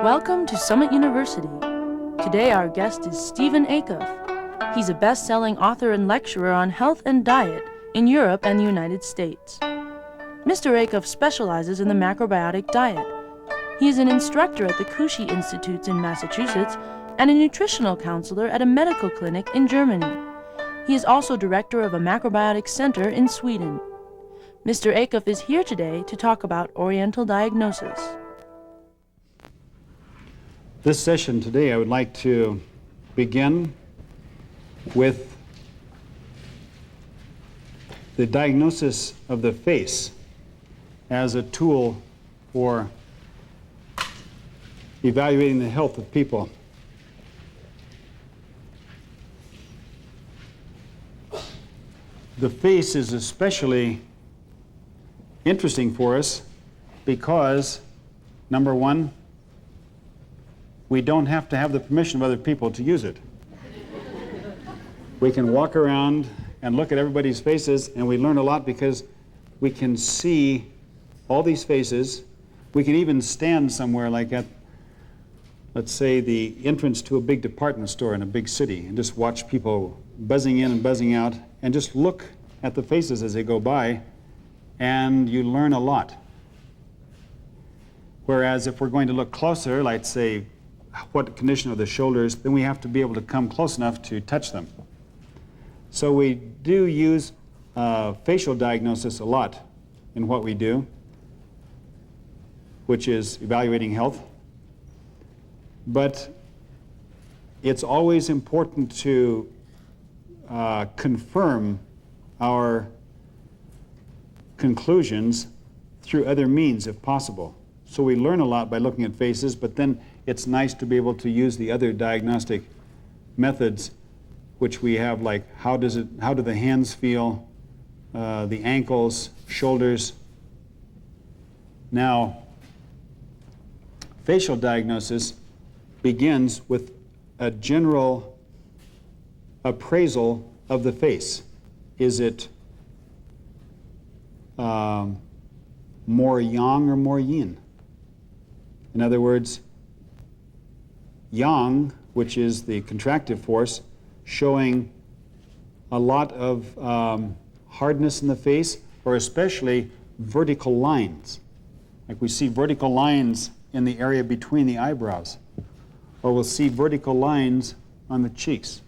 Welcome to Summit University. Today our guest is Steven Acuff. He's a best-selling author and lecturer on health and diet in Europe and the United States. Mr. Acuff specializes in the macrobiotic diet. He is an instructor at the Cushi Institutes in Massachusetts and a nutritional counselor at a medical clinic in Germany. He is also director of a macrobiotic center in Sweden. Mr. Acuff is here today to talk about Oriental Diagnosis. This session today, I would like to begin with the diagnosis of the face as a tool for evaluating the health of people. The face is especially interesting for us because, number one, we don't have to have the permission of other people to use it. We can walk around and look at everybody's faces, and we learn a lot because we can see all these faces. We can even stand somewhere like at, let's say, the entrance to a big department store in a big city and just watch people buzzing in and buzzing out and just look at the faces as they go by, and you learn a lot. Whereas if we're going to look closer, like say, what condition of the shoulders, then we have to be able to come close enough to touch them. So we do use facial diagnosis a lot in what we do, which is evaluating health. But it's always important to confirm our conclusions through other means if possible. So we learn a lot by looking at faces, but then it's nice to be able to use the other diagnostic methods which we have, like how do the hands feel, the ankles, shoulders. Now, facial diagnosis begins with a general appraisal of the face. Is it more yang or more yin? In other words, yang, which is the contractive force, showing a lot of hardness in the face, or especially vertical lines. Like we see vertical lines in the area between the eyebrows, or we'll see vertical lines on the cheeks.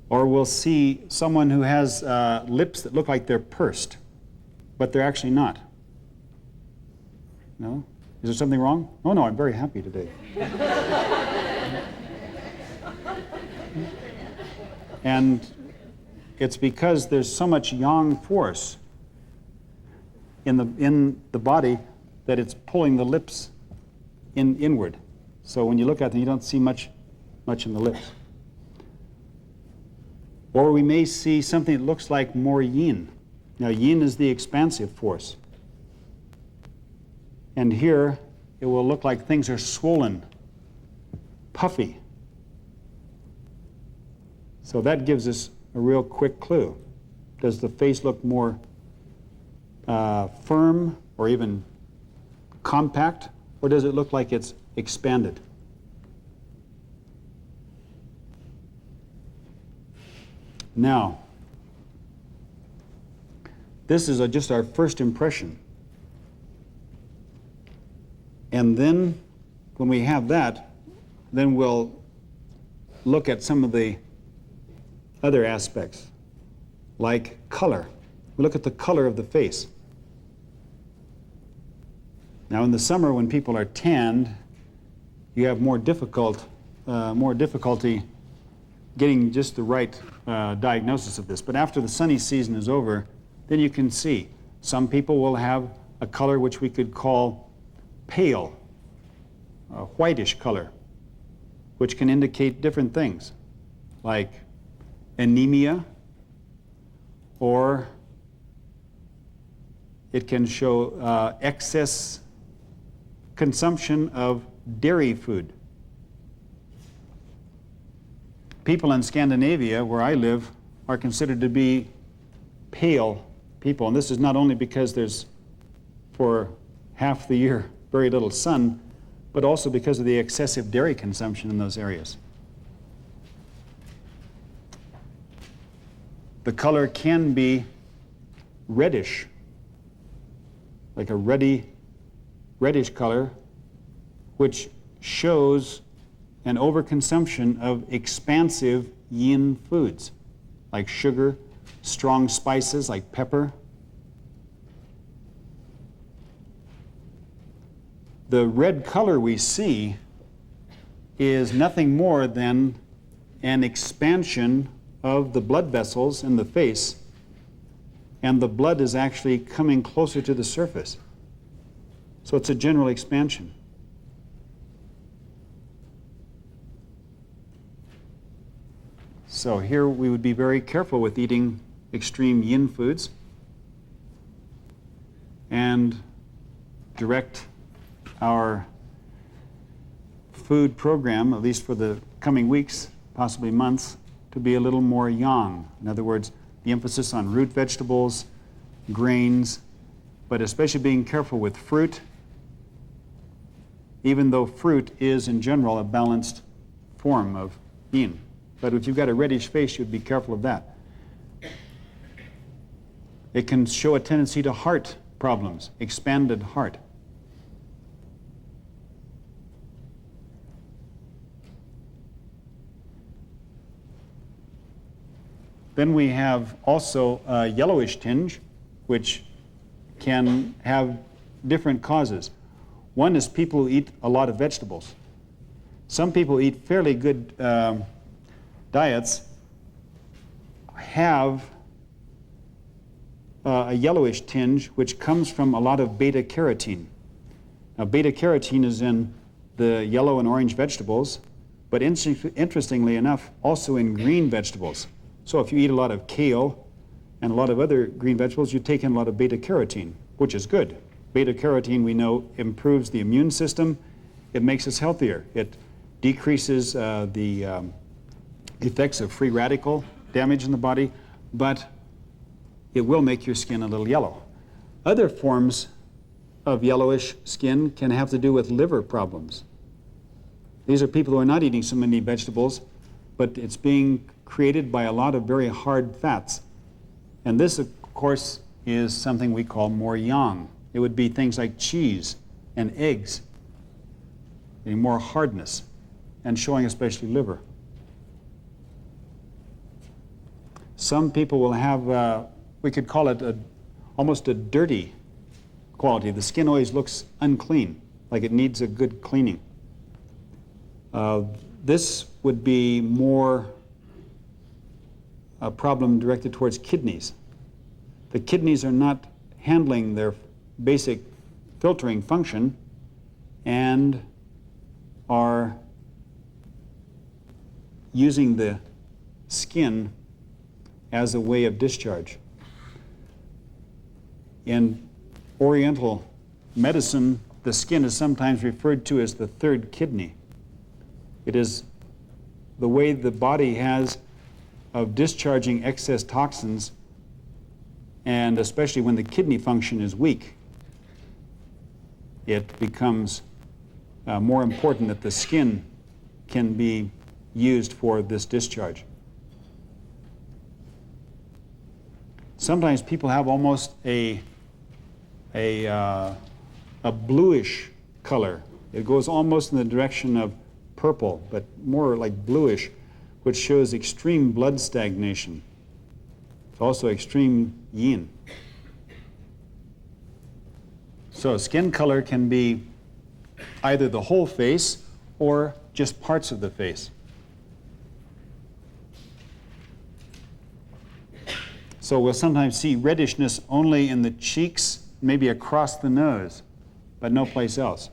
Or we'll see someone who has lips that look like they're pursed, but they're actually not. No? Is there something wrong? Oh no, I'm very happy today. And it's because there's so much yang force in the body that it's pulling the lips inward. So when you look at them, you don't see much in the lips. Or we may see something that looks like more yin. Now, yin is the expansive force. And here, it will look like things are swollen, puffy. So that gives us a real quick clue. Does the face look more firm or even compact, or does it look like it's expanded? Now, this is just our first impression. And then, when we have that, then we'll look at some of the other aspects, like color. We look at the color of the face. Now, in the summer, when people are tanned, you have more difficulty getting just the right diagnosis of this. But after the sunny season is over, then you can see. Some people will have a color which we could call pale, a whitish color, which can indicate different things, like anemia, or it can show excess consumption of dairy food. People in Scandinavia, where I live, are considered to be pale people. And this is not only because there's, for half the year, very little sun, but also because of the excessive dairy consumption in those areas. The color can be reddish, like a reddish color, which shows an overconsumption of expansive yin foods, like sugar, strong spices like pepper. The red color we see is nothing more than an expansion of the blood vessels in the face, and the blood is actually coming closer to the surface. So it's a general expansion. So here we would be very careful with eating extreme yin foods and direct our food program, at least for the coming weeks, possibly months, to be a little more yang. In other words, the emphasis on root vegetables, grains, but especially being careful with fruit, even though fruit is in general a balanced form of yin. But if you've got a reddish face, you'd be careful of that. It can show a tendency to heart problems, expanded heart. Then we have also a yellowish tinge, which can have different causes. One is people who eat a lot of vegetables. Some people eat fairly good diets, have a yellowish tinge, which comes from a lot of beta carotene. Now, beta carotene is in the yellow and orange vegetables, but interestingly enough, also in green vegetables. So if you eat a lot of kale and a lot of other green vegetables, you take in a lot of beta carotene, which is good. Beta carotene, we know, improves the immune system. It makes us healthier. It decreases the effects of free radical damage in the body, but it will make your skin a little yellow. Other forms of yellowish skin can have to do with liver problems. These are people who are not eating so many vegetables, but it's being created by a lot of very hard fats. And this, of course, is something we call more yang. It would be things like cheese and eggs, getting more hardness, and showing especially liver. Some people will have, we could call it almost a dirty quality. The skin always looks unclean, like it needs a good cleaning. This would be more a problem directed towards kidneys. The kidneys are not handling their basic filtering function and are using the skin as a way of discharge. In Oriental medicine, the skin is sometimes referred to as the third kidney. It is the way the body has of discharging excess toxins, and especially when the kidney function is weak, it becomes more important that the skin can be used for this discharge. Sometimes people have almost a bluish color. It goes almost in the direction of purple, but more like bluish, which shows extreme blood stagnation. It's also extreme yin. So skin color can be either the whole face or just parts of the face. So we'll sometimes see reddishness only in the cheeks, maybe across the nose, but no place else.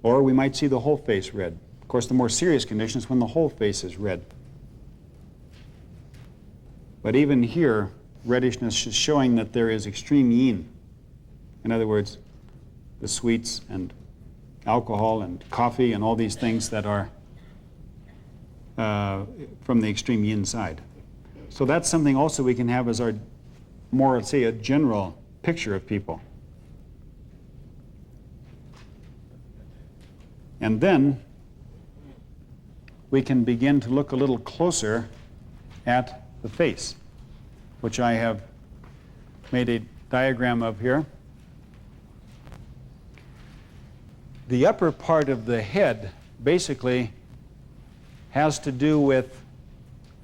Or we might see the whole face red. Of course, the more serious condition is when the whole face is red. But even here, reddishness is showing that there is extreme yin. In other words, the sweets and alcohol and coffee and all these things that are from the extreme yin side. So that's something also we can have as our more, let's say, a general picture of people. And then we can begin to look a little closer at the face, which I have made a diagram of here. The upper part of the head basically has to do with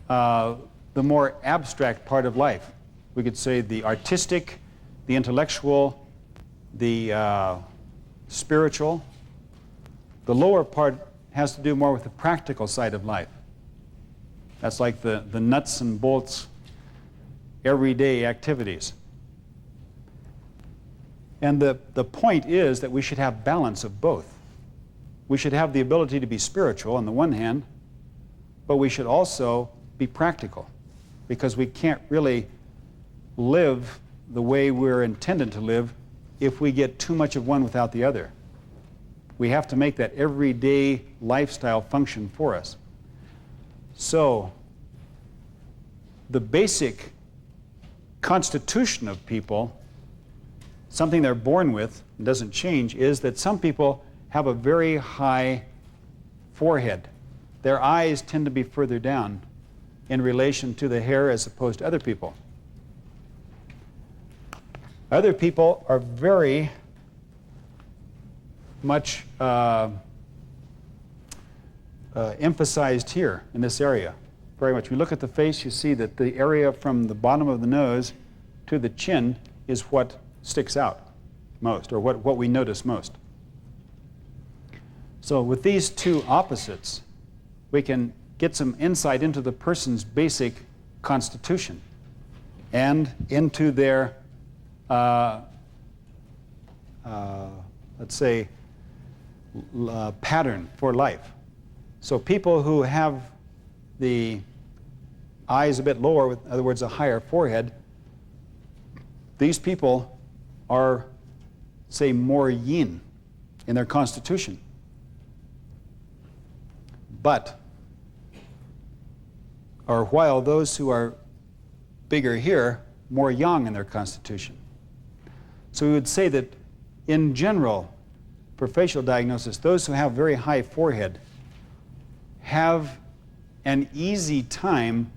the more abstract part of life. We could say the artistic, the intellectual, the spiritual. The lower part has to do more with the practical side of life. That's like the nuts and bolts, everyday activities. And the point is that we should have balance of both. We should have the ability to be spiritual on the one hand, but we should also be practical, because we can't really live the way we're intended to live if we get too much of one without the other. We have to make that everyday lifestyle function for us. So, the basic constitution of people, something they're born with and doesn't change, is that some people have a very high forehead. Their eyes tend to be further down in relation to the hair as opposed to other people. Other people are very much emphasized here in this area. Very much. We look at the face, you see that the area from the bottom of the nose to the chin is what sticks out most, or what we notice most. So with these two opposites, we can get some insight into the person's basic constitution and into their, let's say, pattern for life. So people who have the eyes a bit lower, in other words, a higher forehead, these people are, say, more yin in their constitution. But, or while those who are bigger here, more yang in their constitution. So we would say that in general, for facial diagnosis, those who have very high forehead have an easy time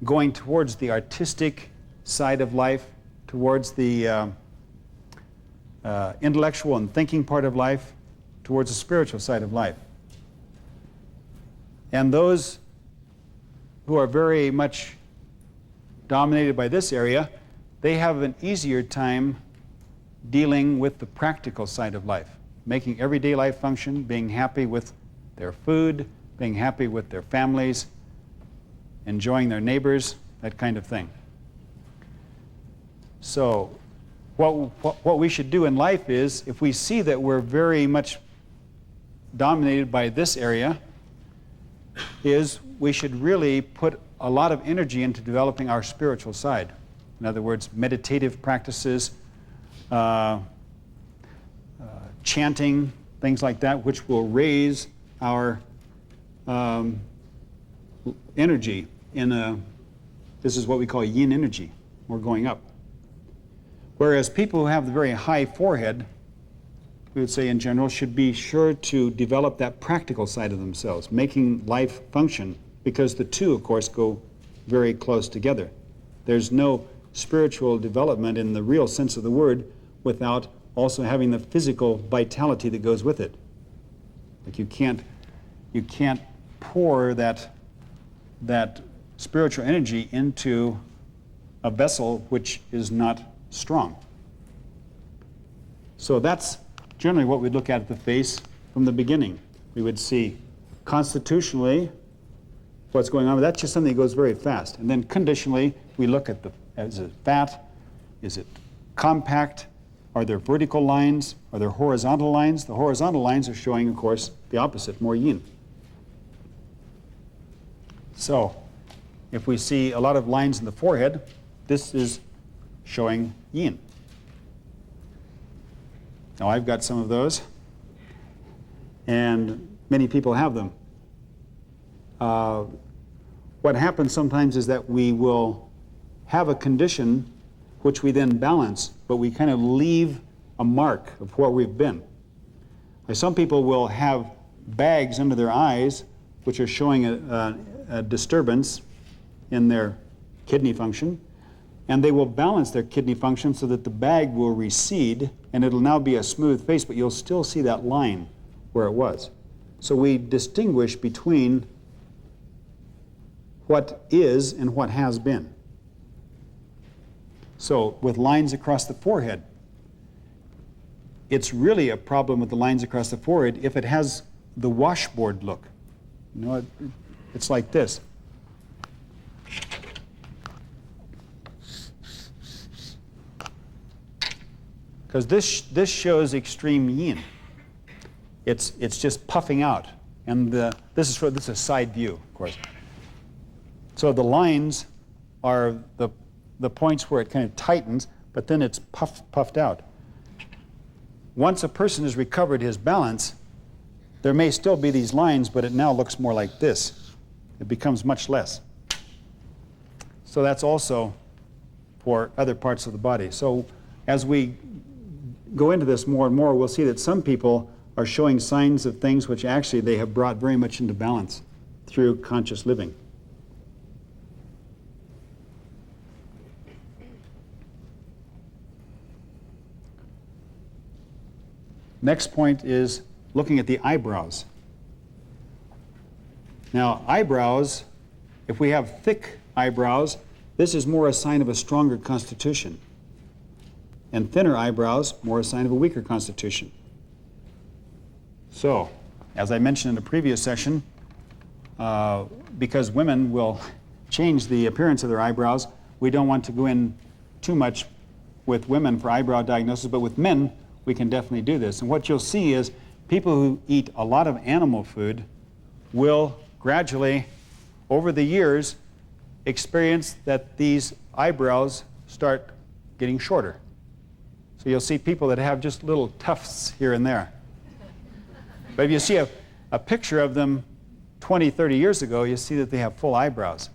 going towards the artistic side of life, towards the intellectual and thinking part of life, towards the spiritual side of life. And those who are very much dominated by this area, they have an easier time dealing with the practical side of life, making everyday life function, being happy with their food, being happy with their families, enjoying their neighbors, that kind of thing. So what we should do in life is, if we see that we're very much dominated by this area, is we should really put a lot of energy into developing our spiritual side. In other words, meditative practices, chanting, things like that, which will raise our energy in this is what we call yin energy. We're going up. Whereas people who have the very high forehead, we would say in general, should be sure to develop that practical side of themselves, making life function, because the two, of course, go very close together. There's no spiritual development in the real sense of the word without also having the physical vitality that goes with it. Like you can't pour that spiritual energy into a vessel which is not strong. So that's generally what we look at the face from the beginning. We would see constitutionally what's going on, but that's just something that goes very fast. And then conditionally, we look at is it fat? Is it compact? Are there vertical lines? Are there horizontal lines? The horizontal lines are showing, of course, the opposite, more yin. So, if we see a lot of lines in the forehead, this is showing yin. Now, I've got some of those, and many people have them. What happens sometimes is that we will have a condition which we then balance, but we kind of leave a mark of where we've been. Like some people will have bags under their eyes which are showing a disturbance in their kidney function, and they will balance their kidney function so that the bag will recede and it'll now be a smooth face, but you'll still see that line where it was. So we distinguish between what is and what has been. So with lines across the forehead, it's really a problem with the lines across the forehead if it has the washboard look. You know, it's like this. Because this shows extreme yin. It's just puffing out, and this is a side view, of course. So the lines are the points where it kind of tightens, but then it's puffed out. Once a person has recovered his balance, there may still be these lines, but it now looks more like this. It becomes much less. So that's also for other parts of the body. So as we go into this more and more, we'll see that some people are showing signs of things which actually they have brought very much into balance through conscious living. Next point is looking at the eyebrows. Now, eyebrows, if we have thick eyebrows, this is more a sign of a stronger constitution. And thinner eyebrows, more a sign of a weaker constitution. So, as I mentioned in a previous session, because women will change the appearance of their eyebrows, we don't want to go in too much with women for eyebrow diagnosis, but with men, we can definitely do this. And what you'll see is people who eat a lot of animal food will gradually, over the years, experience that these eyebrows start getting shorter. So you'll see people that have just little tufts here and there. But if you see a picture of them 20, 30 years ago, you see that they have full eyebrows.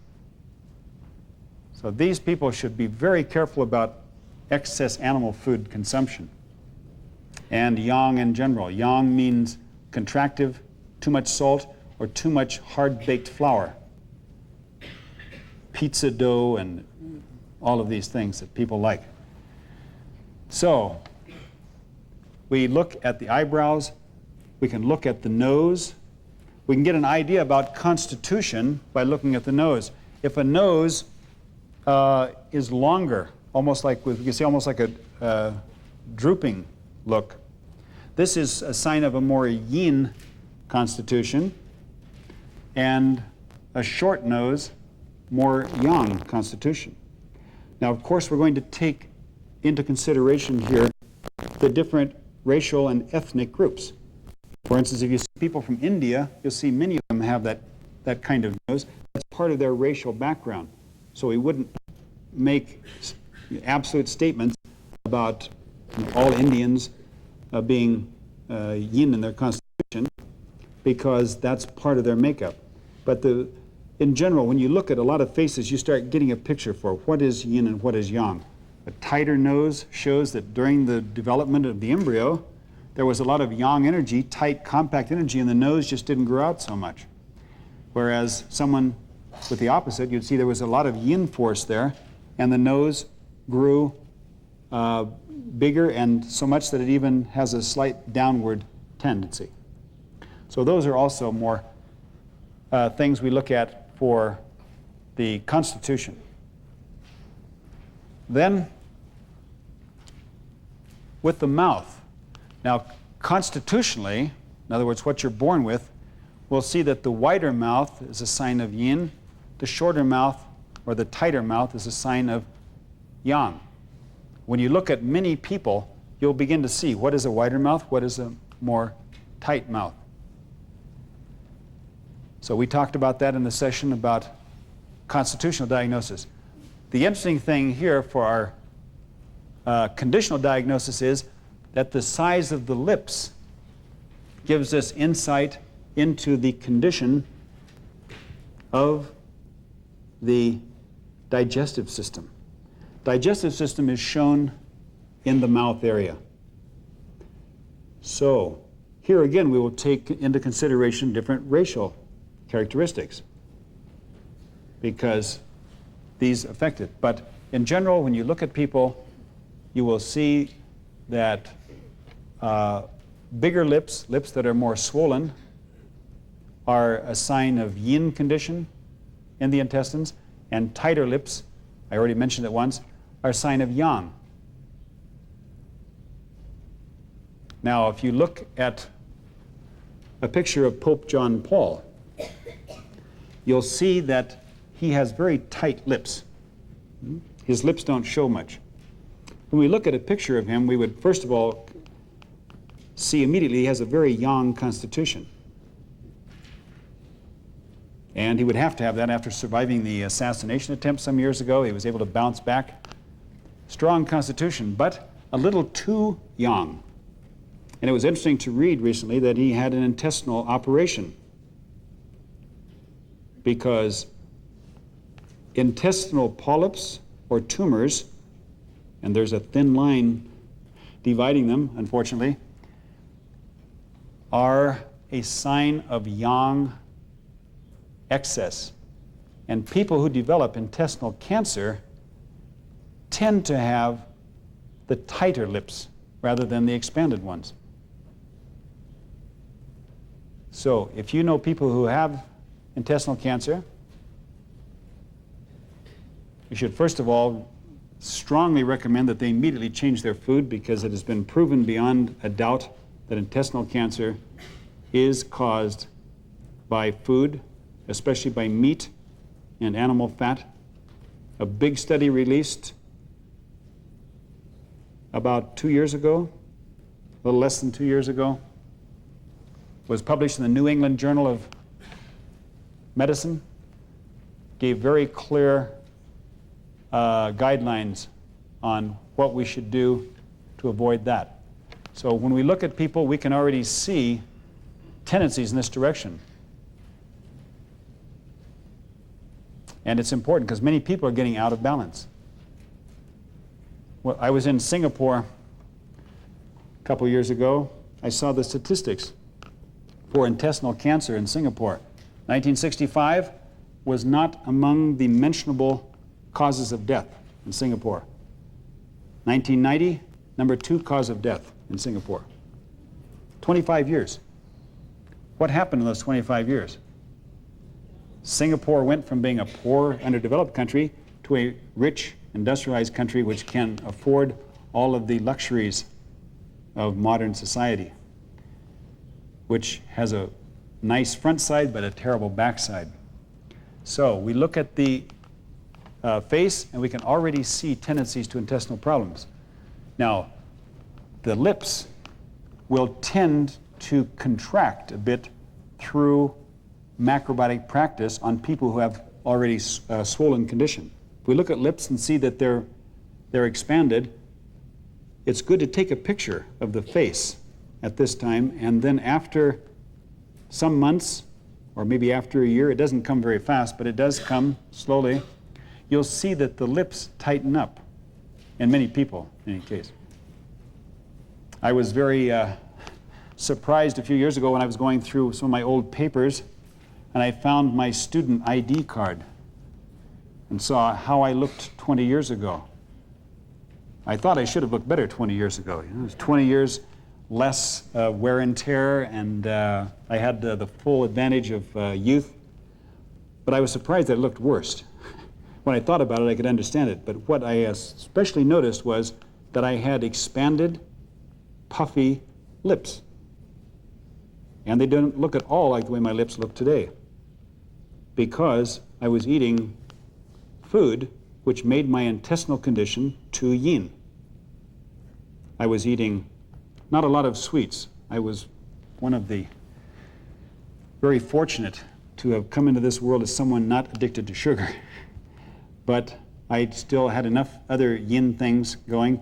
So these people should be very careful about excess animal food consumption. And yang in general. Yang means contractive, too much salt, or too much hard-baked flour. Pizza dough and all of these things that people like. So, we look at the eyebrows, we can look at the nose, we can get an idea about constitution by looking at the nose. If a nose is longer, almost like, we can see almost like a drooping look, this is a sign of a more yin constitution, and a short nose, more yang constitution. Now, of course, we're going to take into consideration here the different racial and ethnic groups. For instance, if you see people from India, you'll see many of them have that kind of nose. That's part of their racial background. So we wouldn't make absolute statements about all Indians being yin in their constitution, because that's part of their makeup. But in general, when you look at a lot of faces, you start getting a picture for what is yin and what is yang. A tighter nose shows that during the development of the embryo, there was a lot of yang energy, tight, compact energy, and the nose just didn't grow out so much. Whereas someone with the opposite, you'd see there was a lot of yin force there, and the nose grew bigger, and so much that it even has a slight downward tendency. So those are also more things we look at for the constitution. Then, with the mouth. Now, constitutionally, in other words, what you're born with, we'll see that the wider mouth is a sign of yin, the shorter mouth or the tighter mouth is a sign of yang. when you look at many people, you'll begin to see what is a wider mouth, what is a more tight mouth. So we talked about that in the session about constitutional diagnosis. The interesting thing here for our conditional diagnosis is that the size of the lips gives us insight into the condition of the digestive system. Digestive system is shown in the mouth area. So here again we will take into consideration different racial characteristics because these affect it. But in general, when you look at people, you will see that bigger lips, lips that are more swollen, are a sign of yin condition in the intestines, and tighter lips, I already mentioned it once, are a sign of yang. Now, if you look at a picture of Pope John Paul, you'll see that he has very tight lips. His lips don't show much. When we look at a picture of him, we would first of all see immediately he has a very yang constitution. And he would have to have that after surviving the assassination attempt some years ago. He was able to bounce back. Strong constitution, but a little too yang. And it was interesting to read recently that he had an intestinal operation because intestinal polyps or tumors, and there's a thin line dividing them, unfortunately, are a sign of yang excess. And people who develop intestinal cancer tend to have the tighter lips rather than the expanded ones. So if you know people who have intestinal cancer, you should first of all strongly recommend that they immediately change their food because it has been proven beyond a doubt that intestinal cancer is caused by food, especially by meat and animal fat. A big study released about 2 years ago, a little less than 2 years ago, was published in the New England Journal of Medicine, gave very clear guidelines on what we should do to avoid that. So when we look at people, we can already see tendencies in this direction. And it's important because many people are getting out of balance. Well, I was in Singapore a couple years ago. I saw the statistics for intestinal cancer in Singapore. 1965 was not among the mentionable causes of death in Singapore. 1990, number 2 cause of death in Singapore. 25 years. What happened in those 25 years? Singapore went from being a poor, underdeveloped country to a rich, industrialized country which can afford all of the luxuries of modern society, which has a nice front side but a terrible back side. So we look at the face and we can already see tendencies to intestinal problems. Now, the lips will tend to contract a bit through macrobiotic practice on people who have already swollen condition. If we look at lips and see that they're expanded, it's good to take a picture of the face at this time, and then after some months, or maybe after a year, it doesn't come very fast, but it does come slowly, you'll see that the lips tighten up in many people, in any case. I was very surprised a few years ago when I was going through some of my old papers, and I found my student ID card and saw how I looked 20 years ago. I thought I should have looked better 20 years ago. You know, it was 20 years less wear and tear, and I had the full advantage of youth. But I was surprised that it looked worse. When I thought about it, I could understand it. But what I especially noticed was that I had expanded, puffy lips. And they didn't look at all like the way my lips look today, because I was eating food which made my intestinal condition too yin. I was eating not a lot of sweets. I was one of the very fortunate to have come into this world as someone not addicted to sugar. But I still had enough other yin things going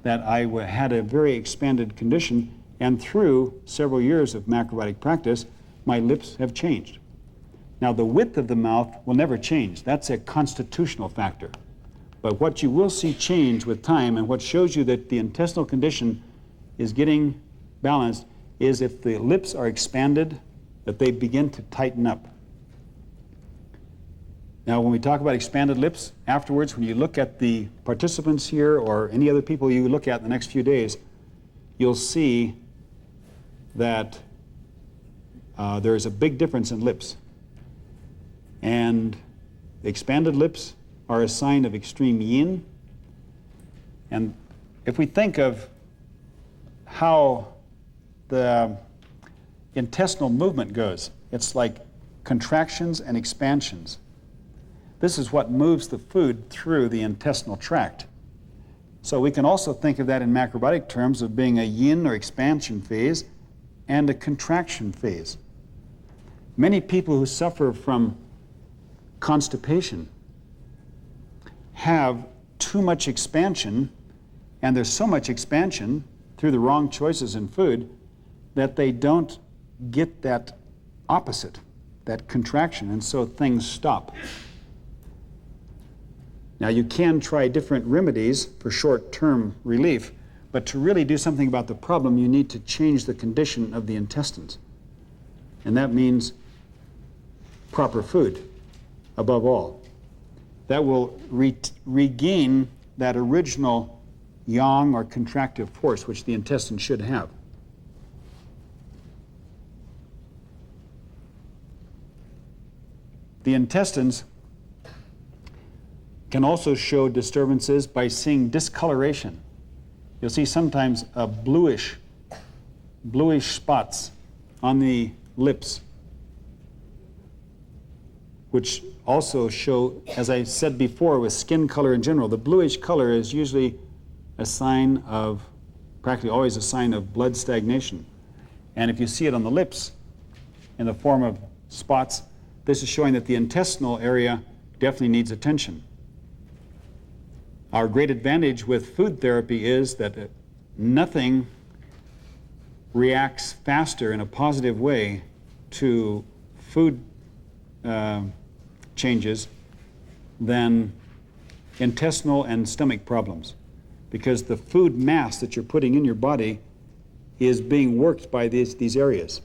that I had a very expanded condition, and through several years of macrobiotic practice, my lips have changed. Now, the width of the mouth will never change. That's a constitutional factor. But what you will see change with time, and what shows you that the intestinal condition is getting balanced, is if the lips are expanded, that they begin to tighten up. Now, when we talk about expanded lips, afterwards, when you look at the participants here or any other people you look at in the next few days, you'll see that there's a big difference in lips. And expanded lips are a sign of extreme yin. And if we think of how the intestinal movement goes, it's like contractions and expansions. This is what moves the food through the intestinal tract. So we can also think of that in macrobiotic terms of being a yin or expansion phase and a contraction phase. Many people who suffer from constipation have too much expansion, and there's so much expansion through the wrong choices in food that they don't get that opposite, that contraction, and so things stop. Now, you can try different remedies for short-term relief, but to really do something about the problem, you need to change the condition of the intestines. And that means proper food, above all. That will regain that original yang or contractive force which the intestine should have. The intestines can also show disturbances by seeing discoloration. You'll see sometimes bluish spots on the lips, which also show, as I said before, with skin color in general, the bluish color is usually a sign of, practically always a sign of blood stagnation. And if you see it on the lips in the form of spots, this is showing that the intestinal area definitely needs attention. Our great advantage with food therapy is that nothing reacts faster in a positive way to food changes than intestinal and stomach problems, because the food mass that you're putting in your body is being worked by these areas.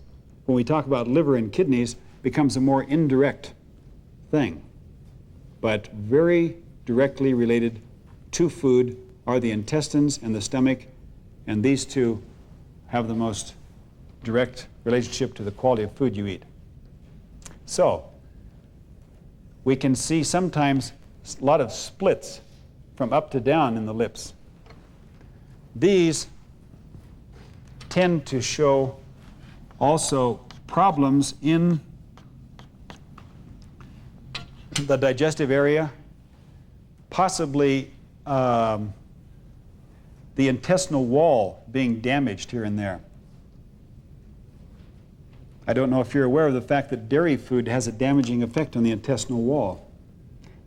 When we talk about liver and kidneys, it becomes a more indirect thing, but very directly related to food are the intestines and the stomach, and these two have the most direct relationship to the quality of food you eat. So, we can see sometimes a lot of splits from up to down in the lips. These tend to show also problems in the digestive area, possibly the intestinal wall being damaged here and there. I don't know if you're aware of the fact that dairy food has a damaging effect on the intestinal wall.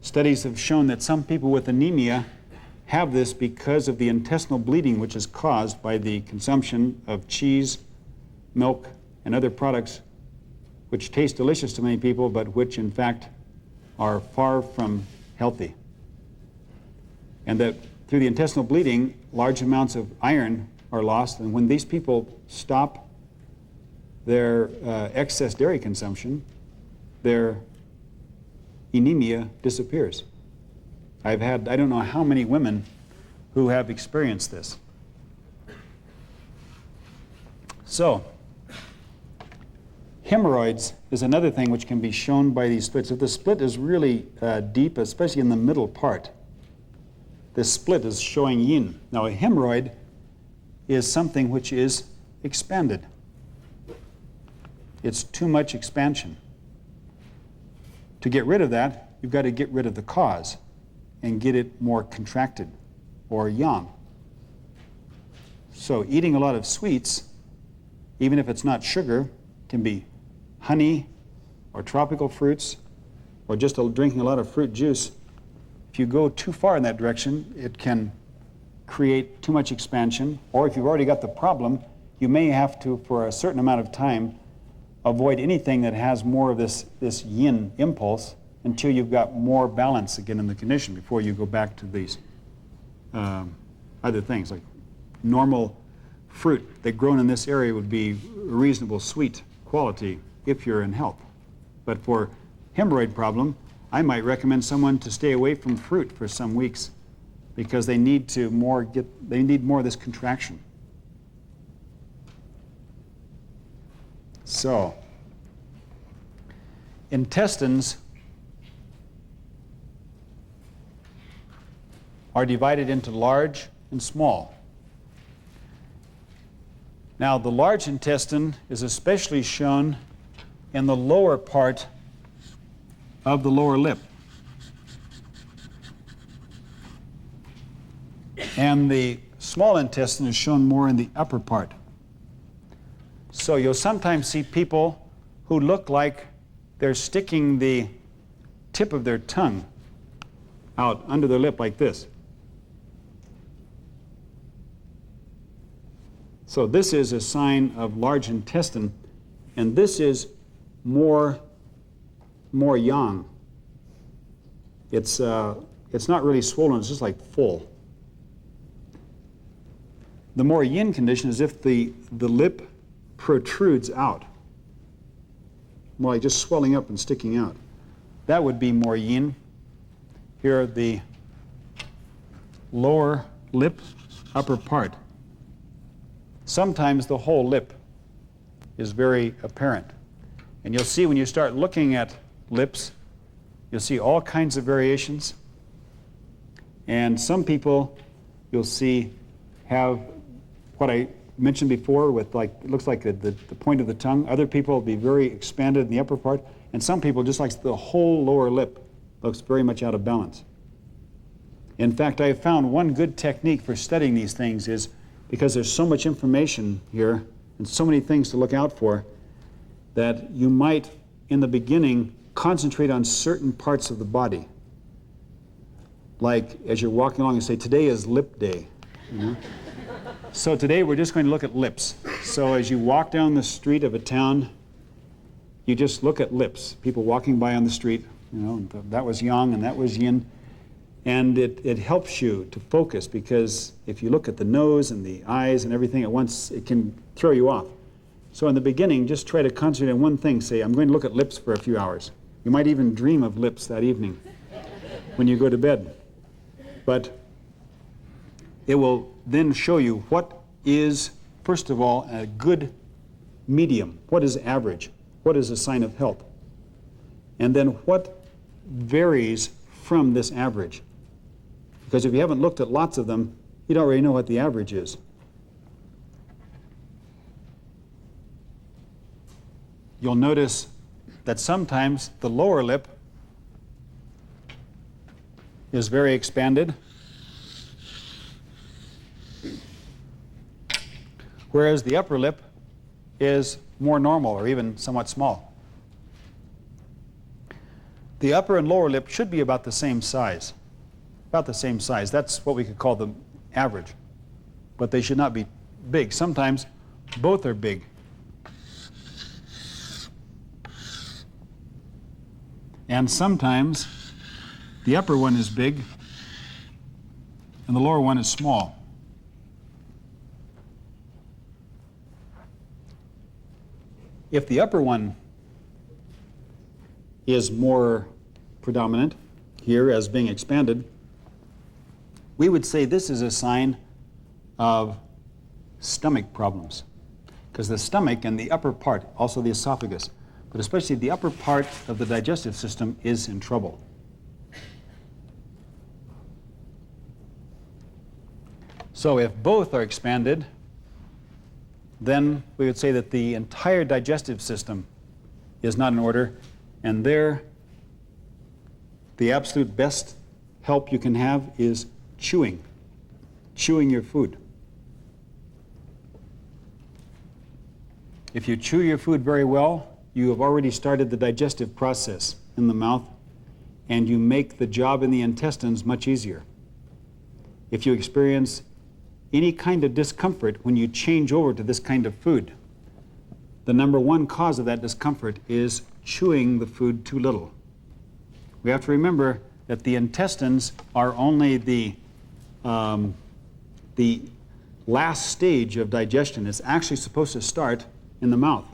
Studies have shown that some people with anemia have this because of the intestinal bleeding which is caused by the consumption of cheese, milk, and other products which taste delicious to many people, but which in fact are far from healthy. And that through the intestinal bleeding, large amounts of iron are lost, and when these people stop their excess dairy consumption, their anemia disappears. I've had, I don't know how many women who have experienced this. So, hemorrhoids is another thing which can be shown by these splits. If the split is really deep, especially in the middle part, this split is showing yin. Now, a hemorrhoid is something which is expanded. It's too much expansion. To get rid of that, you've got to get rid of the cause and get it more contracted or yang. So eating a lot of sweets, even if it's not sugar, can be honey or tropical fruits or just drinking a lot of fruit juice. If you go too far in that direction, it can create too much expansion, or if you've already got the problem, you may have to, for a certain amount of time, avoid anything that has more of this yin impulse until you've got more balance again in the condition before you go back to these other things. Like normal fruit that grown in this area would be reasonable sweet quality if you're in health. But for hemorrhoid problem, I might recommend someone to stay away from fruit for some weeks because they need more of this contraction. So, intestines are divided into large and small. Now, the large intestine is especially shown in the lower part of the lower lip. And the small intestine is shown more in the upper part. So you'll sometimes see people who look like they're sticking the tip of their tongue out under their lip like this. So this is a sign of large intestine, and this is more yang. It's not really swollen, it's just like full. The more yin condition is if the lip protrudes out, more like just swelling up and sticking out. That would be more yin. Here, the lower lip, upper part. Sometimes the whole lip is very apparent. And you'll see when you start looking at lips, you'll see all kinds of variations. And some people you'll see have what I mentioned before with like, it looks like the point of the tongue. Other people will be very expanded in the upper part. And some people, just like the whole lower lip, looks very much out of balance. In fact, I have found one good technique for studying these things is because there's so much information here and so many things to look out for that you might, in the beginning, concentrate on certain parts of the body. Like as you're walking along and say, today is lip day. You know? So today we're just going to look at lips. So as you walk down the street of a town, you just look at lips. People walking by on the street, you know, that was yang and that was yin. And it helps you to focus because if you look at the nose and the eyes and everything at once, it can throw you off. So in the beginning, just try to concentrate on one thing. Say, I'm going to look at lips for a few hours. You might even dream of lips that evening when you go to bed. But it will then show you what is, first of all, a good medium. What is average? What is a sign of health? And then what varies from this average? Because if you haven't looked at lots of them, you don't really know what the average is. You'll notice that sometimes the lower lip is very expanded, whereas the upper lip is more normal or even somewhat small. The upper and lower lip should be about the same size. About the same size. That's what we could call the average. But they should not be big. Sometimes both are big. And sometimes the upper one is big and the lower one is small. If the upper one is more predominant here as being expanded, we would say this is a sign of stomach problems. Because the stomach and the upper part, also the esophagus, but especially the upper part of the digestive system is in trouble. So if both are expanded, then we would say that the entire digestive system is not in order, and there the absolute best help you can have is chewing your food. If you chew your food very well, you have already started the digestive process in the mouth, and you make the job in the intestines much easier. If you experience any kind of discomfort when you change over to this kind of food, the number one cause of that discomfort is chewing the food too little. We have to remember that the intestines are only the last stage of digestion. It's actually supposed to start in the mouth.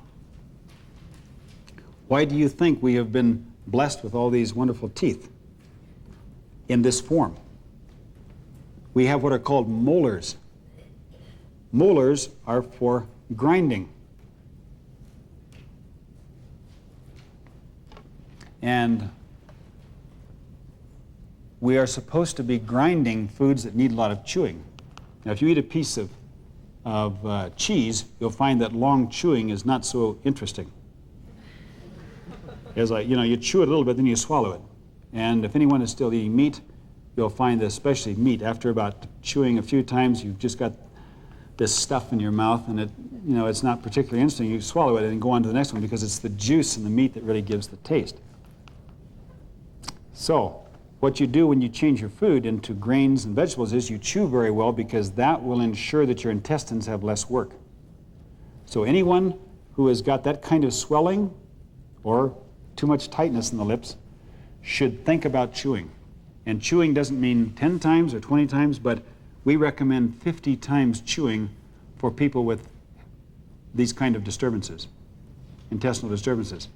Why do you think we have been blessed with all these wonderful teeth in this form? We have what are called molars. Molars are for grinding. And we are supposed to be grinding foods that need a lot of chewing. Now, if you eat a piece of cheese, you'll find that long chewing is not so interesting. It's like, you chew it a little bit, then you swallow it. And if anyone is still eating meat, you'll find that especially meat, after about chewing a few times, you've just got this stuff in your mouth, and it's not particularly interesting. You swallow it and go on to the next one because it's the juice in the meat that really gives the taste. So, what you do when you change your food into grains and vegetables is you chew very well, because that will ensure that your intestines have less work. So anyone who has got that kind of swelling or too much tightness in the lips should think about chewing. And chewing doesn't mean 10 times or 20 times, but we recommend 50 times chewing for people with these kind of disturbances, intestinal disturbances.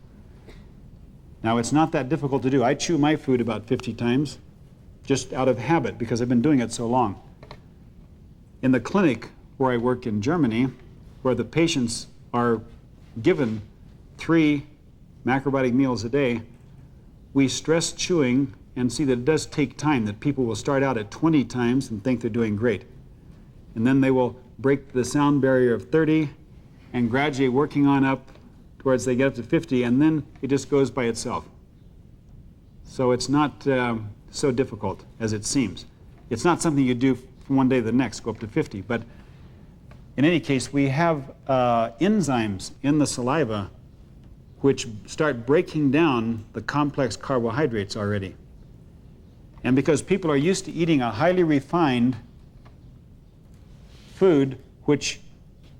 Now, it's not that difficult to do. I chew my food about 50 times, just out of habit, because I've been doing it so long. In the clinic where I work in Germany, where the patients are given 3 macrobiotic meals a day, we stress chewing and see that it does take time, that people will start out at 20 times and think they're doing great. And then they will break the sound barrier of 30 and gradually working on up towards they get up to 50, and then it just goes by itself. So it's not so difficult as it seems. It's not something you do from one day to the next, go up to 50. But in any case, we have enzymes in the saliva which start breaking down the complex carbohydrates already. And because people are used to eating a highly refined food which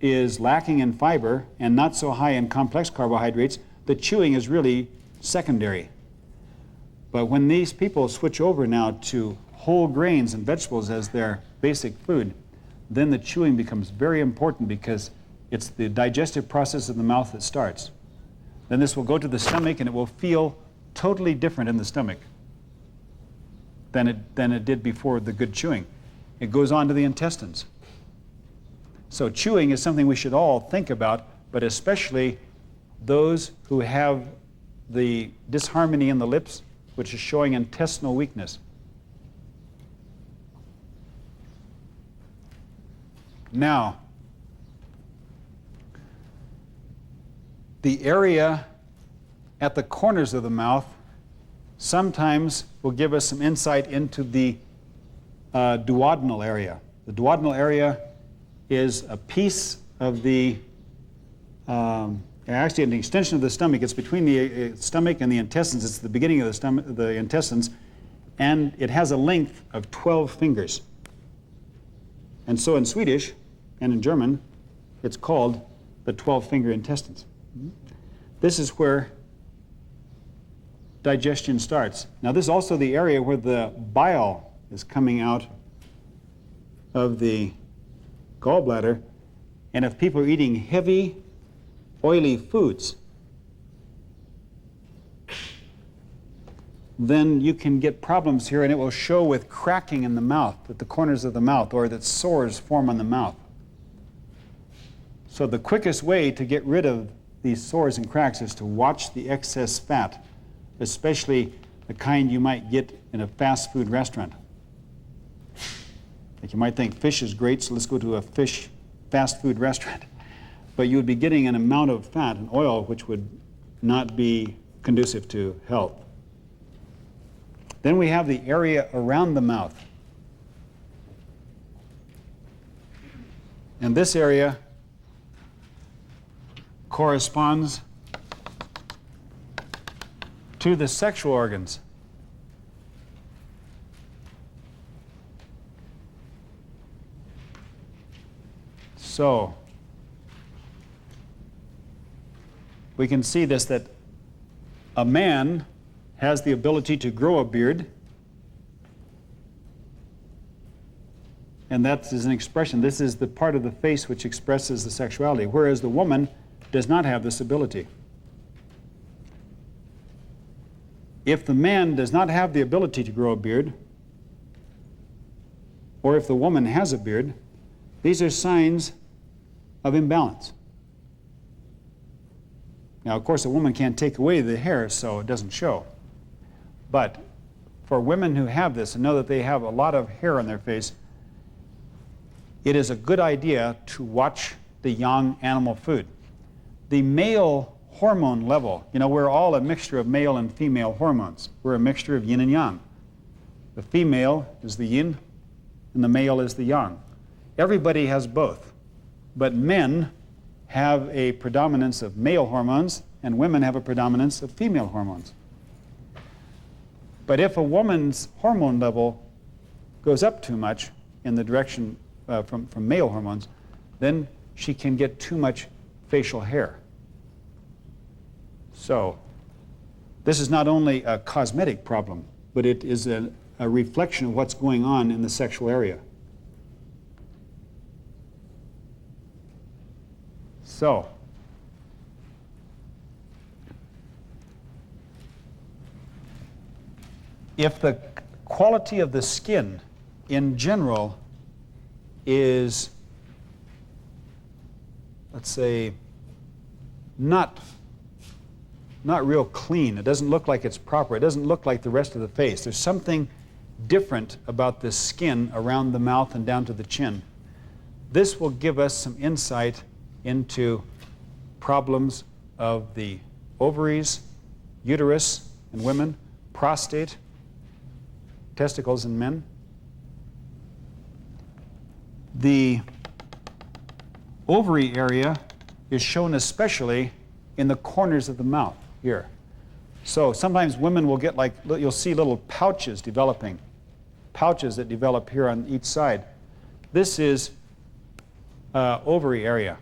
is lacking in fiber and not so high in complex carbohydrates, the chewing is really secondary. But when these people switch over now to whole grains and vegetables as their basic food, then the chewing becomes very important, because it's the digestive process of the mouth that starts. Then this will go to the stomach, and it will feel totally different in the stomach than it did before the good chewing. It goes on to the intestines. So chewing is something we should all think about, but especially those who have the disharmony in the lips, which is showing intestinal weakness. Now, the area at the corners of the mouth sometimes will give us some insight into the duodenal area. The duodenal area is a piece of the, actually an extension of the stomach. It's between the stomach and the intestines. It's the beginning of the stomach, the intestines, and it has a length of 12 fingers. And so in Swedish and in German, it's called the 12-finger intestines. This is where digestion starts. Now, this is also the area where the bile is coming out of the gallbladder, and if people are eating heavy, oily foods, then you can get problems here, and it will show with cracking in the mouth, at the corners of the mouth, or that sores form on the mouth. So the quickest way to get rid of these sores and cracks is to watch the excess fat, especially the kind you might get in a fast food restaurant. Like, you might think fish is great, so let's go to a fish fast food restaurant. But you would be getting an amount of fat and oil which would not be conducive to health. Then we have the area around the mouth. And this area corresponds to the sexual organs. So, we can see this, that a man has the ability to grow a beard, and that is an expression. This is the part of the face which expresses the sexuality, whereas the woman does not have this ability. If the man does not have the ability to grow a beard, or if the woman has a beard, these are signs of imbalance. Now, of course, a woman can't take away the hair, so it doesn't show. But for women who have this and know that they have a lot of hair on their face, it is a good idea to watch the young animal food. The male hormone level, you know, we're all a mixture of male and female hormones. We're a mixture of yin and yang. The female is the yin, and the male is the yang. Everybody has both. But men have a predominance of male hormones, and women have a predominance of female hormones. But if a woman's hormone level goes up too much in the direction from male hormones, then she can get too much facial hair. So this is not only a cosmetic problem, but it is a reflection of what's going on in the sexual area. So, if the quality of the skin in general is, let's say, not real clean, it doesn't look like it's proper, it doesn't look like the rest of the face, there's something different about the skin around the mouth and down to the chin, this will give us some insight into problems of the ovaries, uterus in women, prostate, testicles in men. The ovary area is shown especially in the corners of the mouth here. So sometimes women will get, like, you'll see little pouches developing, pouches that develop here on each side. This is ovary area.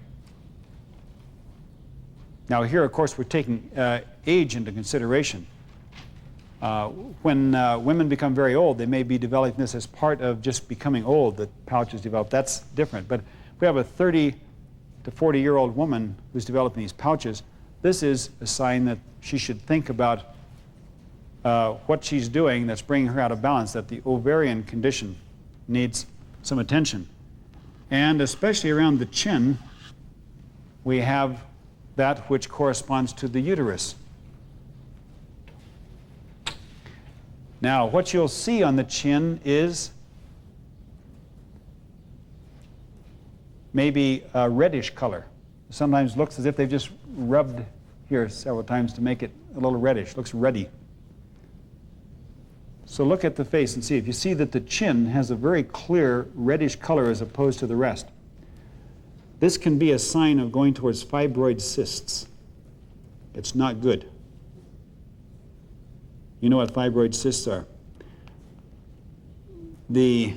Now here, of course, we're taking age into consideration. When women become very old, they may be developing this as part of just becoming old, that pouches develop. That's different. But if we have a 30 to 40-year-old woman who's developing these pouches, this is a sign that she should think about what she's doing that's bringing her out of balance, that the ovarian condition needs some attention. And especially around the chin, we have that which corresponds to the uterus. Now, what you'll see on the chin is maybe a reddish color. Sometimes looks as if they've just rubbed here several times to make it a little reddish. Looks ruddy. So look at the face and see. If you see that the chin has a very clear reddish color as opposed to the rest, this can be a sign of going towards fibroid cysts. It's not good. You know what fibroid cysts are. The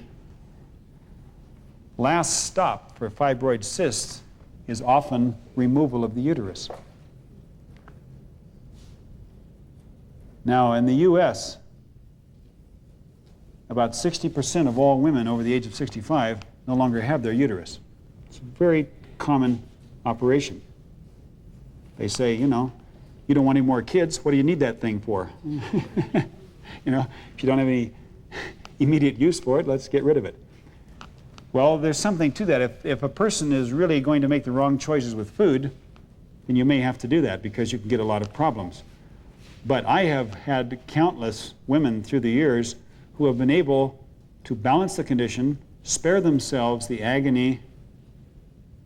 last stop for fibroid cysts is often removal of the uterus. Now, in the US, about 60% of all women over the age of 65 no longer have their uterus. It's a very common operation. They say, you know, you don't want any more kids, what do you need that thing for? You know, if you don't have any immediate use for it, let's get rid of it. Well, there's something to that. If a person is really going to make the wrong choices with food, then you may have to do that because you can get a lot of problems. But I have had countless women through the years who have been able to balance the condition, spare themselves the agony,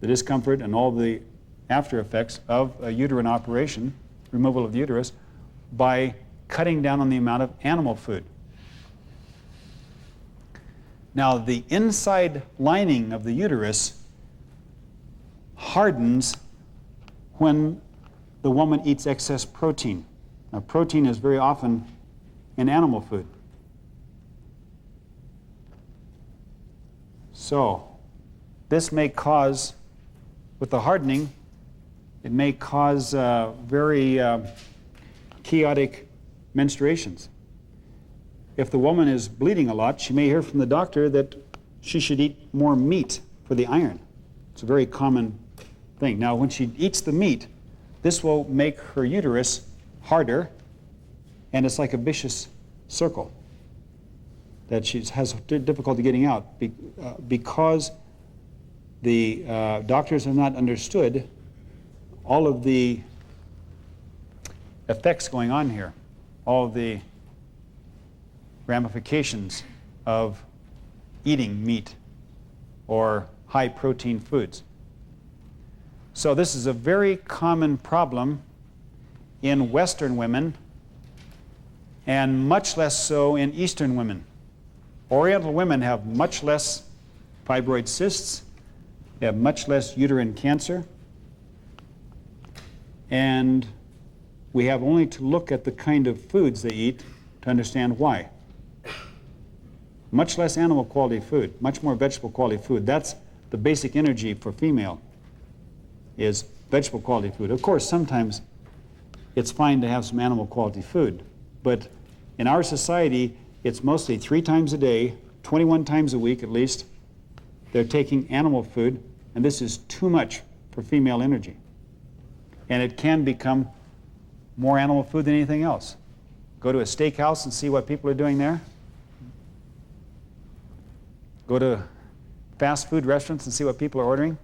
the discomfort, and all the after effects of a uterine operation, removal of the uterus, by cutting down on the amount of animal food. Now, the inside lining of the uterus hardens when the woman eats excess protein. Now, protein is very often in animal food. So, this may cause, with the hardening, it may cause very chaotic menstruations. If the woman is bleeding a lot, she may hear from the doctor that she should eat more meat for the iron. It's a very common thing. Now, when she eats the meat, this will make her uterus harder, and it's like a vicious circle that she has difficulty getting out because the doctors have not understood all of the effects going on here, all of the ramifications of eating meat or high protein foods. So this is a very common problem in Western women and much less so in Eastern women. Oriental women have much less fibroid cysts, they have much less uterine cancer, and we have only to look at the kind of foods they eat to understand why. Much less animal quality food, much more vegetable quality food. That's the basic energy for female, is vegetable quality food. Of course, sometimes it's fine to have some animal quality food, but in our society, it's mostly 3 times a day, 21 times a week at least. They're taking animal food, and this is too much for female energy. And it can become more animal food than anything else. Go to a steakhouse and see what people are doing there. Go to fast food restaurants and see what people are ordering.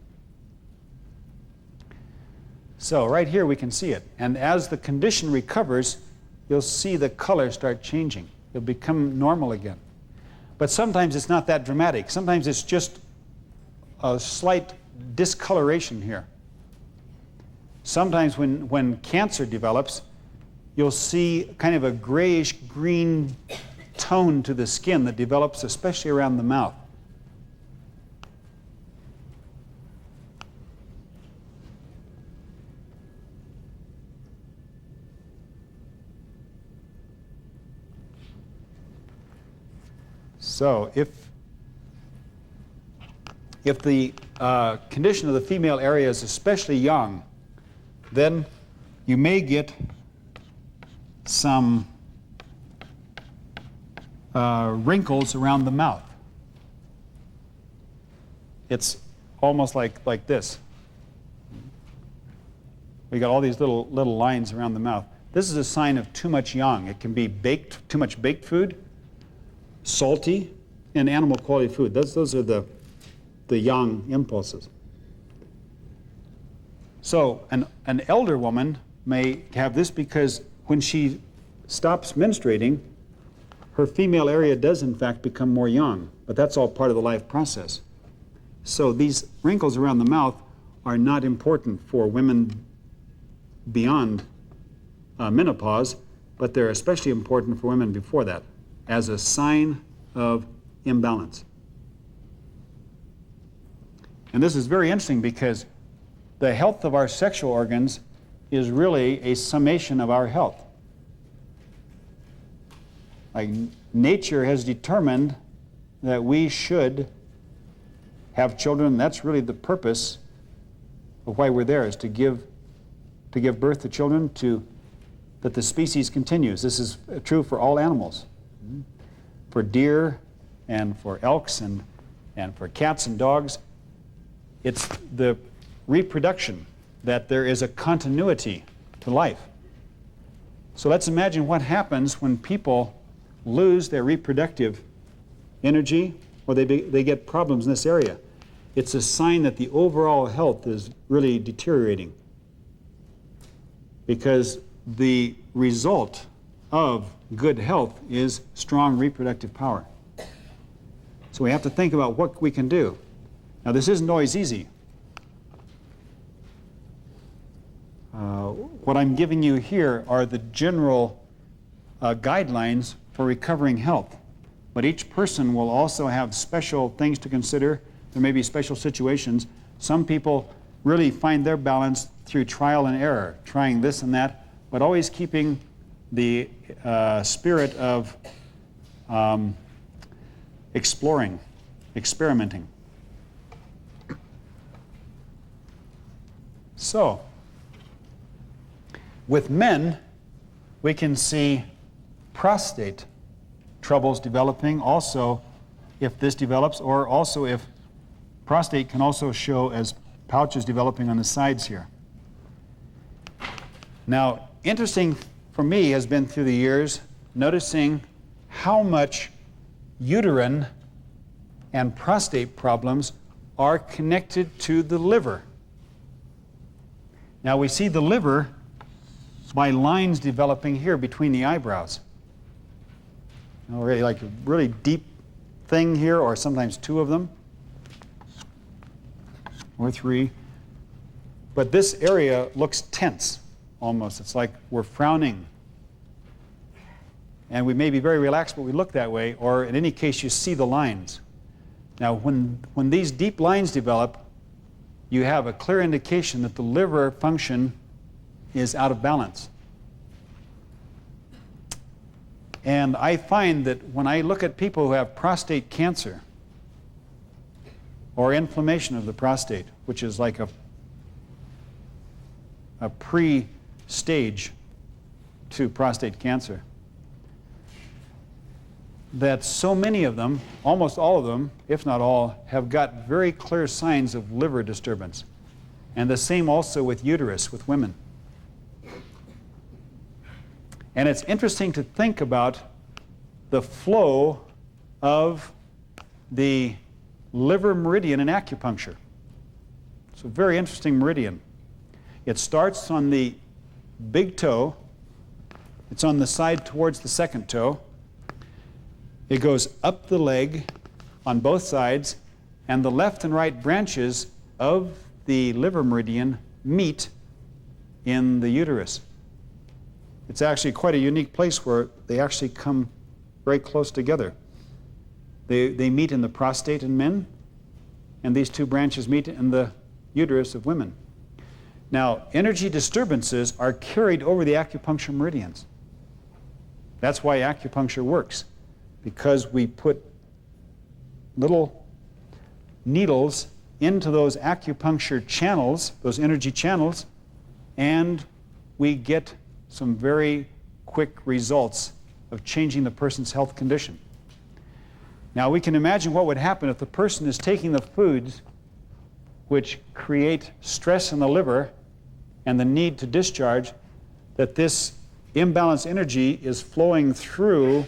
So right here we can see it. And as the condition recovers, you'll see the color start changing. It'll become normal again. But sometimes it's not that dramatic. Sometimes it's just a slight discoloration here. Sometimes when cancer develops, you'll see kind of a grayish green tone to the skin that develops especially around the mouth. So if the condition of the female area is especially young, then you may get some wrinkles around the mouth. It's almost like this. We got all these little lines around the mouth. This is a sign of too much yang. It can be too much baked food, salty, and animal quality food. Those are the yang impulses. So an elder woman may have this because when she stops menstruating, her female area does in fact become more yang, but that's all part of the life process. So these wrinkles around the mouth are not important for women beyond menopause, but they're especially important for women before that as a sign of imbalance. And this is very interesting because the health of our sexual organs is really a summation of our health. Like nature has determined that we should have children. That's really the purpose of why we're there, is to give birth to children, that the species continues. This is true for all animals. For deer and for elks and for cats and dogs, it's the reproduction, that there is a continuity to life. So let's imagine what happens when people lose their reproductive energy or they get problems in this area. It's a sign that the overall health is really deteriorating, because the result of good health is strong reproductive power. So we have to think about what we can do. Now, this isn't always easy. What I'm giving you here are the general guidelines for recovering health. But each person will also have special things to consider. There may be special situations. Some people really find their balance through trial and error, trying this and that, but always keeping the spirit of exploring, experimenting. So, with men, we can see prostate troubles developing also if this develops, or also if prostate can also show as pouches developing on the sides here. Now, interesting for me has been through the years noticing how much uterine and prostate problems are connected to the liver. Now we see the liver by lines developing here between the eyebrows. You know, really like a really deep thing here, or sometimes two of them, or three. But this area looks tense almost. It's like we're frowning. And we may be very relaxed, but we look that way, or in any case, you see the lines. Now, when these deep lines develop, you have a clear indication that the liver function is out of balance. And I find that when I look at people who have prostate cancer or inflammation of the prostate, which is like a pre-stage to prostate cancer, that so many of them, almost all of them, if not all, have got very clear signs of liver disturbance. And the same also with uterus, with women. And it's interesting to think about the flow of the liver meridian in acupuncture. It's a very interesting meridian. It starts on the big toe. It's on the side towards the second toe. It goes up the leg on both sides, and the left and right branches of the liver meridian meet in the uterus. It's actually quite a unique place where they actually come very close together. They meet in the prostate in men, and these two branches meet in the uterus of women. Now, energy disturbances are carried over the acupuncture meridians. That's why acupuncture works, because we put little needles into those acupuncture channels, those energy channels, and we get some very quick results of changing the person's health condition. Now we can imagine what would happen if the person is taking the foods which create stress in the liver and the need to discharge, that this imbalanced energy is flowing through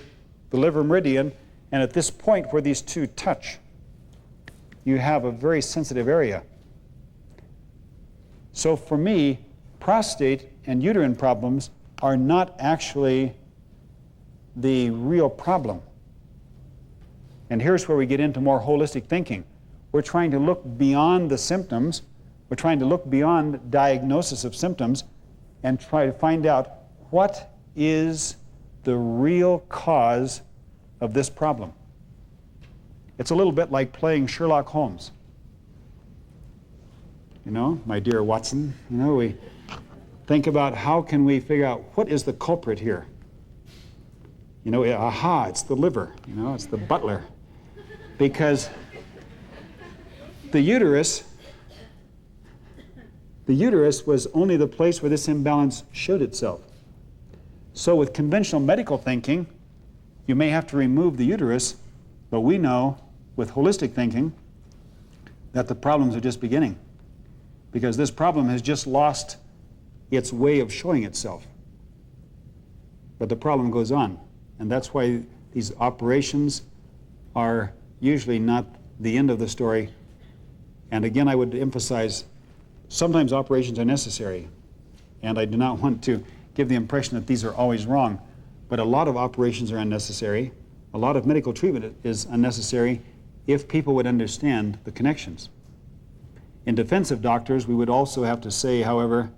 the liver meridian, and at this point where these two touch, you have a very sensitive area. So for me, prostate and uterine problems are not actually the real problem. And here's where we get into more holistic thinking. We're trying to look beyond the symptoms. We're trying to look beyond diagnosis of symptoms and try to find out what is the real cause of this problem. It's a little bit like playing Sherlock Holmes. You know, my dear Watson, you know, we think about how can we figure out what is the culprit here. You know, aha, it's the liver, you know, it's the butler. Because the uterus was only the place where this imbalance showed itself. So with conventional medical thinking, you may have to remove the uterus, but we know with holistic thinking that the problems are just beginning, because this problem has just lost its way of showing itself. But the problem goes on, and that's why these operations are usually not the end of the story. And again, I would emphasize, sometimes operations are necessary, and I do not want to give the impression that these are always wrong, but a lot of operations are unnecessary. A lot of medical treatment is unnecessary if people would understand the connections. In defense of doctors, we would also have to say, however,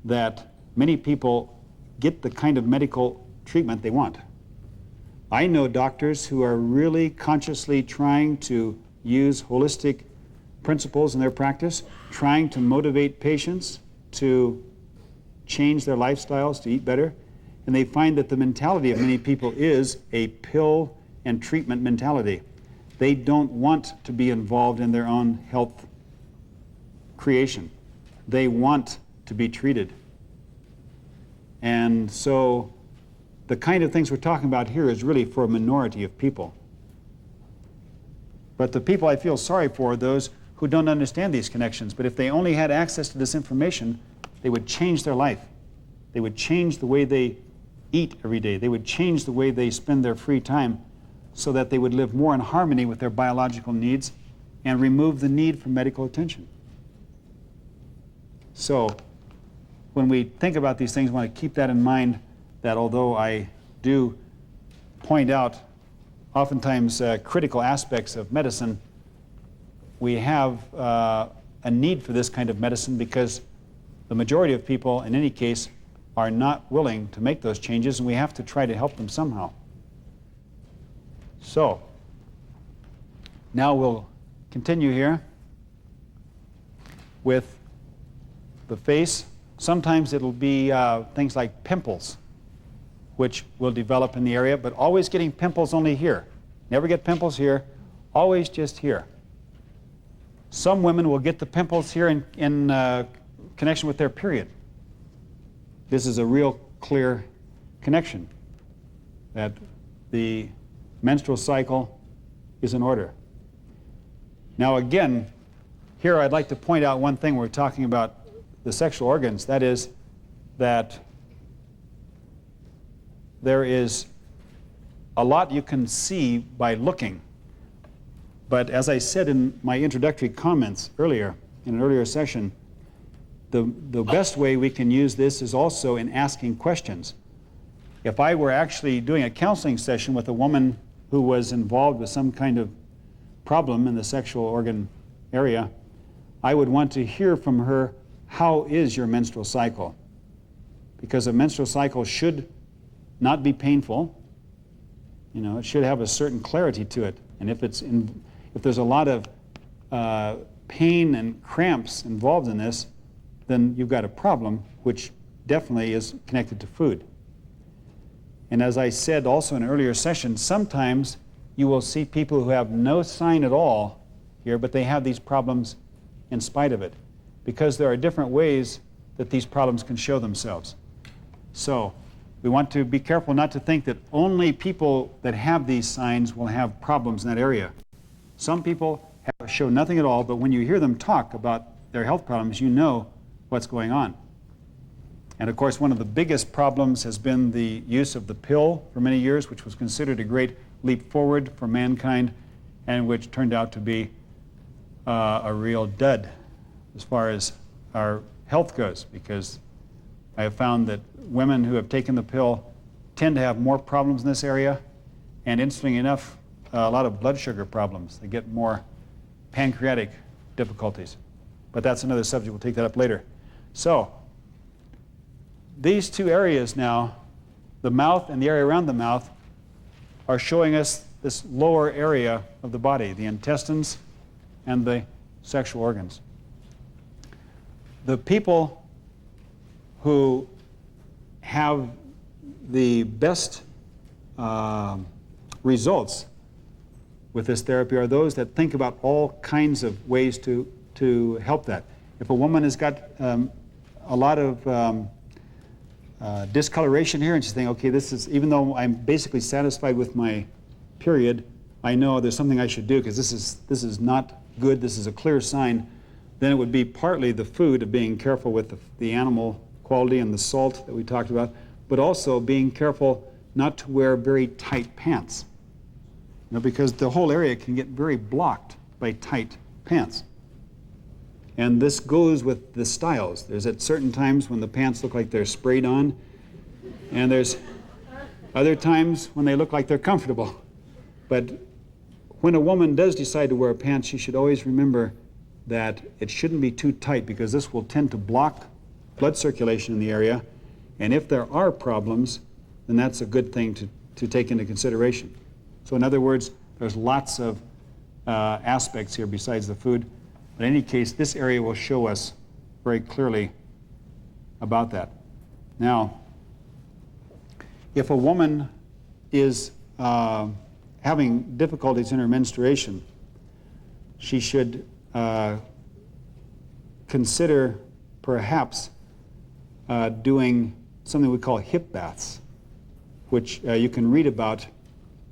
that many people get the kind of medical treatment they want. I know doctors who are really consciously trying to use holistic principles in their practice, trying to motivate patients to change their lifestyles, to eat better. And they find that the mentality of many people is a pill and treatment mentality. They don't want to be involved in their own health creation. They want to be treated. And so the kind of things we're talking about here is really for a minority of people. But the people I feel sorry for are those who don't understand these connections. But if they only had access to this information, they would change their life. They would change the way they eat every day. They would change the way they spend their free time so that they would live more in harmony with their biological needs and remove the need for medical attention. So when we think about these things, we want to keep that in mind, that although I do point out oftentimes critical aspects of medicine, we have a need for this kind of medicine because the majority of people, in any case, are not willing to make those changes, and we have to try to help them somehow. So, now we'll continue here with the face. Sometimes it'll be things like pimples, which will develop in the area, but always getting pimples only here. Never get pimples here, always just here. Some women will get the pimples here in connection with their period. This is a real clear connection, that the menstrual cycle is in order. Now again, here I'd like to point out one thing when we're talking about the sexual organs, that is that there is a lot you can see by looking. But as I said in my introductory comments earlier, in an earlier session, the best way we can use this is also in asking questions. If I were actually doing a counseling session with a woman who was involved with some kind of problem in the sexual organ area, I would want to hear from her, how is your menstrual cycle? Because a menstrual cycle should not be painful. You know, it should have a certain clarity to it. And if there's a lot of pain and cramps involved in this, then you've got a problem, which definitely is connected to food. And as I said also in an earlier session, sometimes you will see people who have no sign at all here, but they have these problems in spite of it, because there are different ways that these problems can show themselves. So we want to be careful not to think that only people that have these signs will have problems in that area. Some people show nothing at all, but when you hear them talk about their health problems, you know what's going on. And of course, one of the biggest problems has been the use of the pill for many years, which was considered a great leap forward for mankind, and which turned out to be a real dud as far as our health goes, because I have found that women who have taken the pill tend to have more problems in this area, and interestingly enough, a lot of blood sugar problems. They get more pancreatic difficulties. But that's another subject. We'll take that up later. So, these two areas now, the mouth and the area around the mouth, are showing us this lower area of the body, the intestines and the sexual organs. The people who have the best results with this therapy are those that think about all kinds of ways to help that. If a woman has got a lot of discoloration here, and she's thinking, okay, this is, even though I'm basically satisfied with my period, I know there's something I should do because this is not good, this is a clear sign, then it would be partly the food, of being careful with the animal quality and the salt that we talked about, but also being careful not to wear very tight pants. You know, because the whole area can get very blocked by tight pants. And this goes with the styles. There's at certain times when the pants look like they're sprayed on, and there's other times when they look like they're comfortable. But when a woman does decide to wear pants, she should always remember that it shouldn't be too tight, because this will tend to block blood circulation in the area. And if there are problems, then that's a good thing to take into consideration. So in other words, there's lots of aspects here besides the food. But in any case, this area will show us very clearly about that. Now, if a woman is having difficulties in her menstruation, she should consider perhaps doing something we call hip baths, which you can read about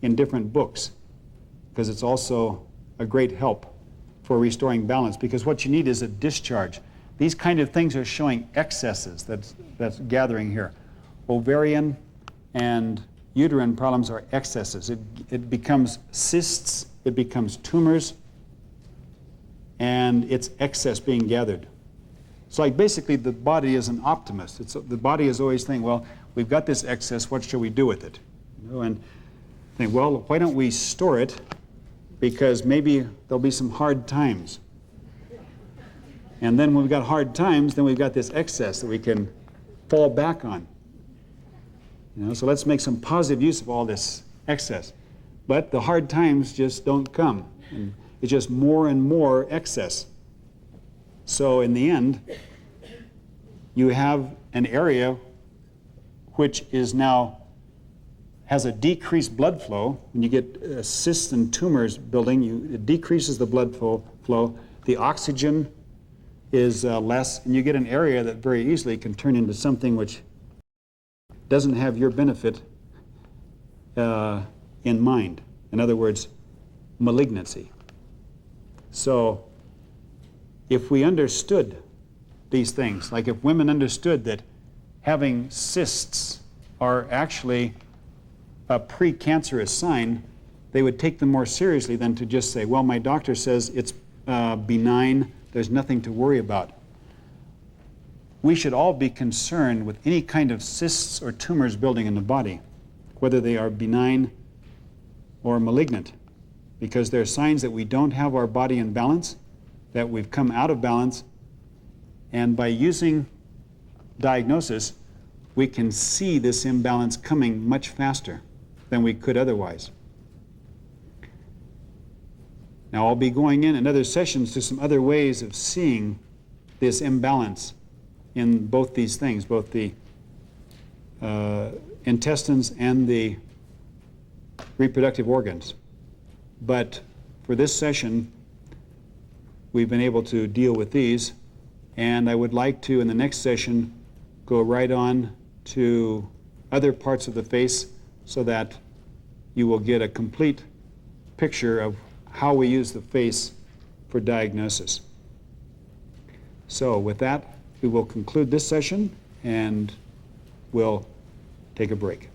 in different books, because it's also a great help for restoring balance, because what you need is a discharge. These kind of things are showing excesses that's gathering here. Ovarian and uterine problems are excesses. It becomes cysts, it becomes tumors, and it's excess being gathered. So like basically the body is an optimist. The body is always thinking, well, we've got this excess, what shall we do with it? You know, and think, well, why don't we store it, because maybe there'll be some hard times. And then when we've got hard times, then we've got this excess that we can fall back on. You know, so let's make some positive use of all this excess. But the hard times just don't come. And it's just more and more excess. So in the end, you have an area which is now has a decreased blood flow. When you get cysts and tumors building, it decreases the blood flow. The oxygen is less, and you get an area that very easily can turn into something which doesn't have your benefit in mind. In other words, malignancy. So if we understood these things, like if women understood that having cysts are actually a precancerous sign, they would take them more seriously than to just say, well, my doctor says it's benign, there's nothing to worry about. We should all be concerned with any kind of cysts or tumors building in the body, whether they are benign or malignant, because they're signs that we don't have our body in balance, that we've come out of balance, and by using diagnosis, we can see this imbalance coming much faster than we could otherwise. Now, I'll be going in other sessions to some other ways of seeing this imbalance in both these things, both the intestines and the reproductive organs. But for this session, we've been able to deal with these, and I would like to, in the next session, go right on to other parts of the face so that you will get a complete picture of how we use the face for diagnosis. So with that, we will conclude this session and we'll take a break.